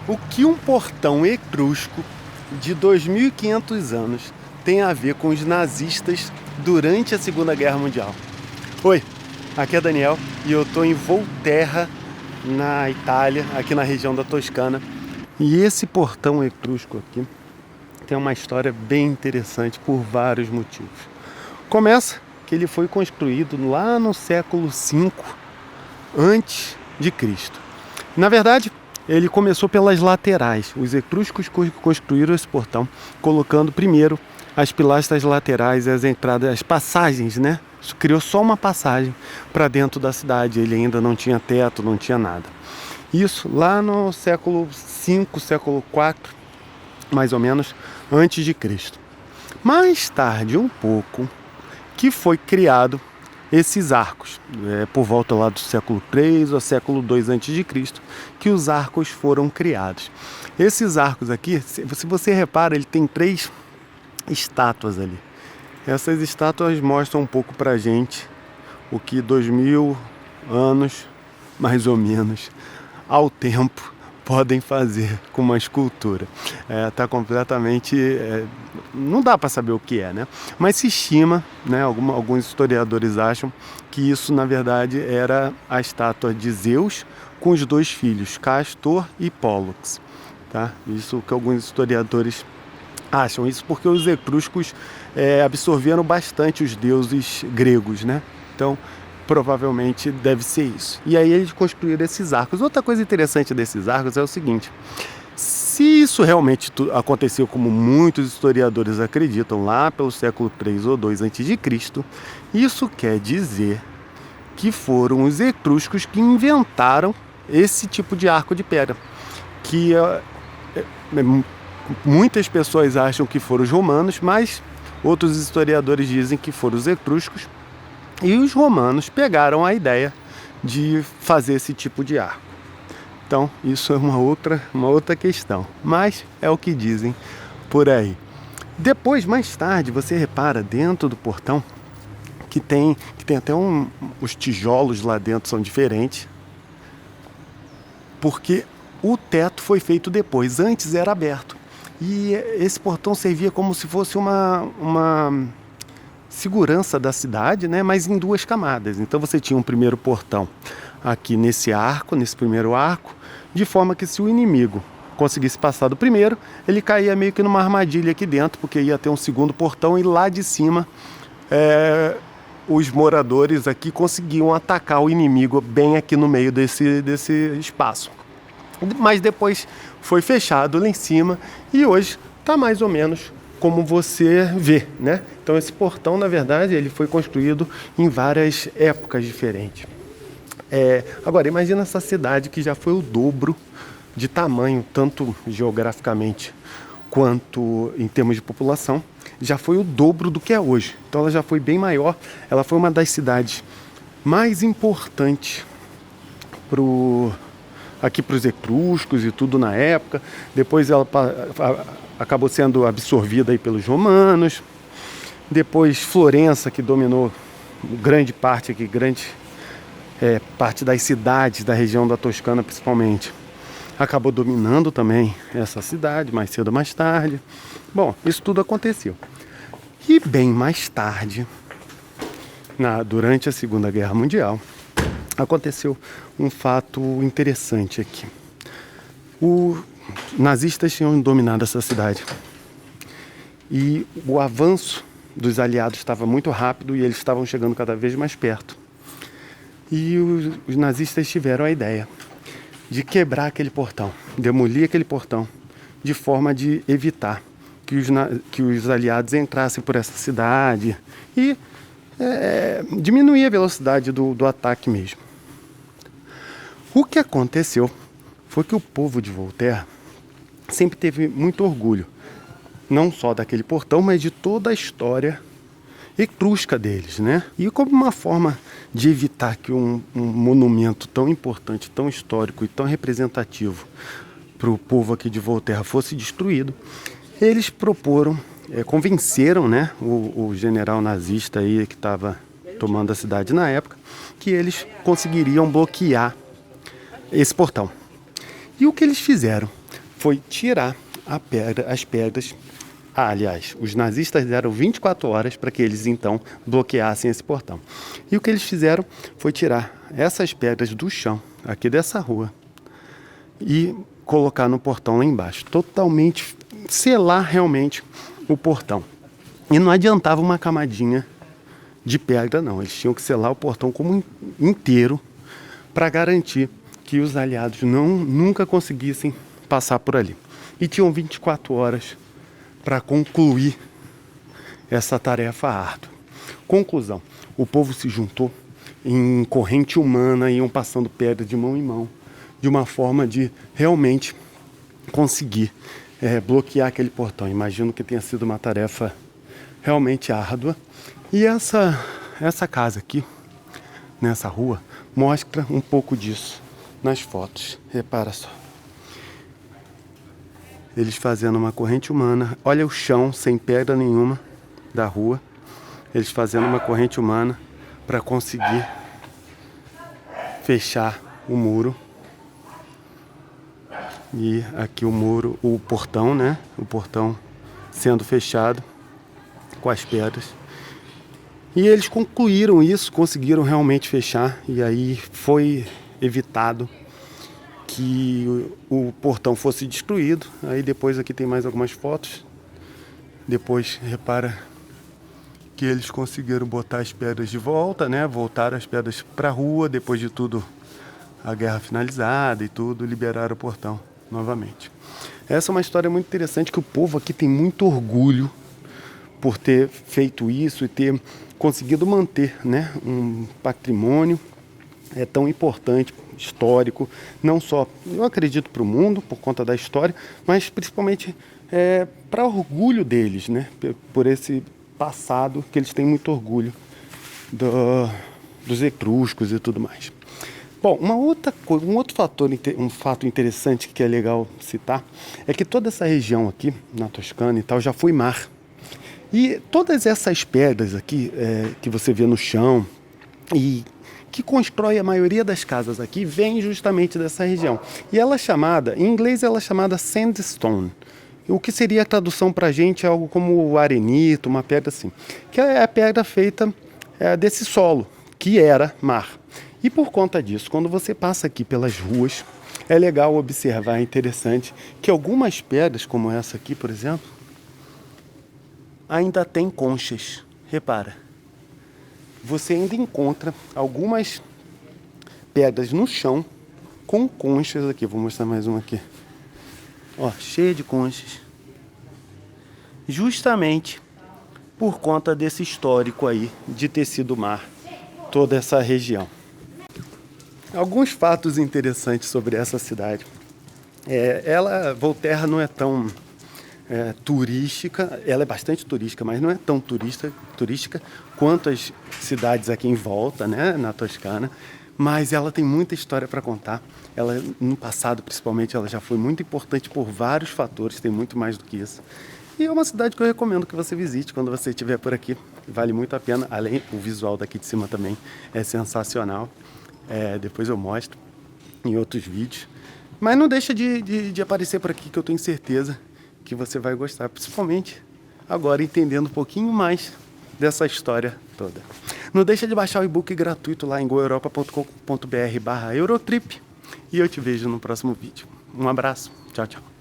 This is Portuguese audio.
O que um portão etrusco de 2.500 anos tem a ver com os nazistas durante a Segunda Guerra Mundial? Oi, aqui é Daniel e eu estou em Volterra, na Itália, aqui na região da Toscana. E esse portão etrusco aqui tem uma história bem interessante por vários motivos. Começa que ele foi construído lá no século V antes de Cristo. Na verdade, ele começou pelas laterais. Os etruscos construíram esse portão, colocando primeiro as pilastras laterais, as entradas, as passagens, né? Isso criou só uma passagem para dentro da cidade. Ele ainda não tinha teto, não tinha nada. Isso lá no século V, século IV, mais ou menos, antes de Cristo. Mais tarde, um pouco, que foi criado esses arcos, por volta lá do século III ou século II a.C., que os arcos foram criados. Esses arcos aqui, se você repara, ele tem 3 estátuas ali. Essas estátuas mostram um pouco pra gente o que 2000 anos, mais ou menos, ao tempo, podem fazer com uma escultura. Tá completamente... não dá para saber o que é, né? Mas se estima, né, alguns historiadores acham que isso, na verdade, era a estátua de Zeus com os 2 filhos, Castor e Pólux. Tá? Isso que alguns historiadores acham. Isso porque os etruscos absorveram bastante os deuses gregos, né? Então, provavelmente deve ser isso. E aí eles construíram esses arcos. Outra coisa interessante desses arcos é o seguinte: se isso realmente aconteceu como muitos historiadores acreditam, lá pelo século III ou II a.C., isso quer dizer que foram os etruscos que inventaram esse tipo de arco de pedra. Que muitas pessoas acham que foram os romanos, mas outros historiadores dizem que foram os etruscos. E os romanos pegaram a ideia de fazer esse tipo de arco. Então, isso é uma outra questão. Mas é o que dizem por aí. Depois, mais tarde, você repara dentro do portão que tem até os tijolos lá dentro são diferentes. Porque o teto foi feito depois. Antes era aberto. E esse portão servia como se fosse uma segurança da cidade, né? Mas em 2 camadas. Então você tinha um primeiro portão aqui nesse primeiro arco, de forma que se o inimigo conseguisse passar do primeiro, ele caía meio que numa armadilha aqui dentro, porque ia ter um segundo portão e lá de cima os moradores aqui conseguiam atacar o inimigo bem aqui no meio desse espaço. Mas depois foi fechado lá em cima e hoje está mais ou menos como você vê, né? Então esse portão, na verdade, ele foi construído em várias épocas diferentes. Agora, imagina essa cidade que já foi o dobro de tamanho, tanto geograficamente quanto em termos de população, já foi o dobro do que é hoje. Então ela já foi bem maior, ela foi uma das cidades mais importantes aqui para os etruscos e tudo na época. Depois ela acabou sendo absorvida aí pelos romanos. Depois Florença, que dominou grande parte das cidades da região da Toscana principalmente, acabou dominando também essa cidade, mais cedo ou mais tarde. Bom, isso tudo aconteceu. E bem mais tarde, durante a Segunda Guerra Mundial, aconteceu um fato interessante aqui. Os nazistas tinham dominado essa cidade e o avanço dos aliados estava muito rápido e eles estavam chegando cada vez mais perto. E os nazistas tiveram a ideia de quebrar aquele portão, demolir aquele portão, de forma de evitar que os aliados entrassem por essa cidade e diminuir a velocidade do ataque mesmo. O que aconteceu foi que o povo de Volterra sempre teve muito orgulho, não só daquele portão, mas de toda a história etrusca deles, né? E como uma forma de evitar que um monumento tão importante, tão histórico e tão representativo para o povo aqui de Volterra fosse destruído, eles convenceram, né, o general nazista aí que estava tomando a cidade na época, que eles conseguiriam bloquear esse portão. E o que eles fizeram? foi tirar as pedras. Aliás, os nazistas deram 24 horas para que eles então bloqueassem esse portão. E o que eles fizeram foi tirar essas pedras do chão, aqui dessa rua, e colocar no portão lá embaixo. Totalmente selar realmente o portão. E não adiantava uma camadinha de pedra, não. Eles tinham que selar o portão como inteiro para garantir que os aliados nunca conseguissem passar por ali. E tinham 24 horas para concluir essa tarefa árdua. Conclusão: o povo se juntou em corrente humana, iam passando pedra de mão em mão, de uma forma de realmente conseguir bloquear aquele portão. Imagino que tenha sido uma tarefa realmente árdua. E essa casa aqui, nessa rua, mostra um pouco disso nas fotos. Repara só. Eles fazendo uma corrente humana. Olha o chão sem pedra nenhuma da rua. Eles fazendo uma corrente humana para conseguir fechar o muro. E aqui o muro, o portão, né? O portão sendo fechado com as pedras. E eles concluíram isso, conseguiram realmente fechar. E aí foi evitado que o portão fosse destruído. Aí depois aqui tem mais algumas fotos. Depois repara que eles conseguiram botar as pedras de volta, né? Voltaram as pedras para a rua. Depois de tudo, a guerra finalizada e tudo, liberaram o portão novamente. Essa é uma história muito interessante, que o povo aqui tem muito orgulho por ter feito isso e ter conseguido manter, né, um patrimônio tão importante, histórico, não só, eu acredito, para o mundo, por conta da história, mas principalmente para orgulho deles, né, por esse passado, que eles têm muito orgulho dos etruscos e tudo mais. Bom, um fato interessante que é legal citar, é que toda essa região aqui, na Toscana e tal, já foi mar. E todas essas pedras aqui, que você vê no chão, e que constrói a maioria das casas aqui, vem justamente dessa região. E ela é chamada, em inglês ela é chamada sandstone. O que seria a tradução para a gente é algo como arenito, uma pedra assim. Que é a pedra feita desse solo, que era mar. E por conta disso, quando você passa aqui pelas ruas, é legal observar, é interessante, que algumas pedras, como essa aqui, por exemplo, ainda tem conchas. Repara, você ainda encontra algumas pedras no chão com conchas aqui. Vou mostrar mais uma aqui. Ó, cheia de conchas. Justamente por conta desse histórico aí de ter sido mar, toda essa região. Alguns fatos interessantes sobre essa cidade. Volterra não é tão turística, ela é bastante turística, mas não é tão turística quanto as cidades aqui em volta, né, na Toscana. Mas ela tem muita história para contar. Ela, no passado, principalmente, ela já foi muito importante por vários fatores, tem muito mais do que isso. E é uma cidade que eu recomendo que você visite quando você estiver por aqui. Vale muito a pena, além o visual daqui de cima também é sensacional. Depois eu mostro em outros vídeos. Mas não deixa de aparecer por aqui, que eu tenho certeza que você vai gostar, principalmente agora entendendo um pouquinho mais dessa história toda. Não deixa de baixar o e-book gratuito lá em goeuropa.com.br/Eurotrip e eu te vejo no próximo vídeo. Um abraço, tchau, tchau.